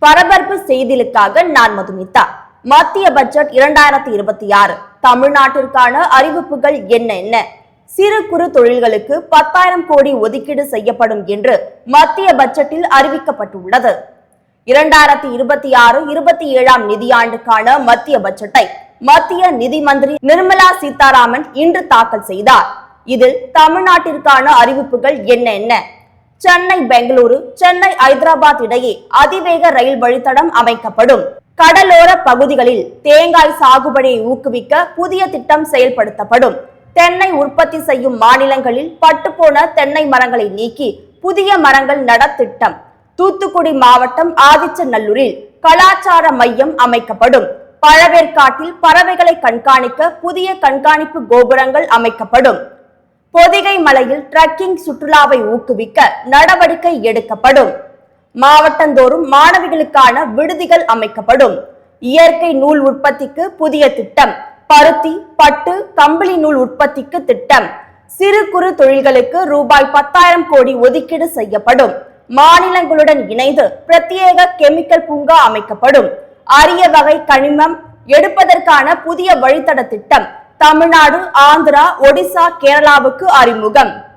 பரபரப்பு செய்திகளுக்காக நான் மதுமிதா. மத்திய பட்ஜெட் 2026 தமிழ்நாட்டிற்கான அறிவிப்புகள் என்ன? சிறு குறு தொழில்களுக்கு 10,000 கோடி ஒதுக்கீடு செய்யப்படும் என்று மத்திய பட்ஜெட்டில் அறிவிக்கப்பட்டுள்ளது. 2026-27 நிதியாண்டுக்கான மத்திய பட்ஜெட்டை மத்திய நிதி மந்திரி நிர்மலா சீதாராமன் இன்று தாக்கல் செய்தார். இதில் தமிழ்நாட்டிற்கான அறிவிப்புகள் என்ன? சென்னை பெங்களூரு, சென்னை ஐதராபாத் இடையே அதிவேக ரயில் வழித்தடம் அமைக்கப்படும். கடலோர பகுதிகளில் தேங்காய் சாகுபடியை ஊக்குவிக்க புதிய திட்டம் செயல்படுத்தப்படும். தென்னை உற்பத்தி செய்யும் மாநிலங்களில் பட்டுப்போன தென்னை மரங்களை நீக்கி புதிய மரங்கள் நட திட்டம். தூத்துக்குடி மாவட்டம் ஆதிச்சநல்லூரில் கலாச்சார மையம் அமைக்கப்படும். பழவேற்காட்டில் பறவைகளை கண்காணிக்க புதிய கண்காணிப்பு கோபுரங்கள் அமைக்கப்படும். பொதிகை மலையில் ட்ரக்கிங் சுற்றுலாவை ஊக்குவிக்க நடவடிக்கை எடுக்கப்படும். மாவட்டந்தோறும் மாணவிகளுக்கான விடுதிகள் அமைக்கப்படும். இயற்கை நூல் உற்பத்திக்கு புதிய திட்டம். பருத்தி, பட்டு, கம்பளி நூல் உற்பத்திக்கு திட்டம். சிறு குறு தொழில்களுக்கு ரூபாய் 10,000 கோடி ஒதுக்கீடு செய்யப்படும். மாநிலங்களுடன் இணைந்து பிரத்யேக கெமிக்கல் பூங்கா அமைக்கப்படும். அரிய வகை கனிமம் எடுப்பதற்கான புதிய வழித்தட திட்டம் தமிழ்நாடு, ஆந்திரா, ஒடிசா, கேரளாவுக்கு அறிமுகம்.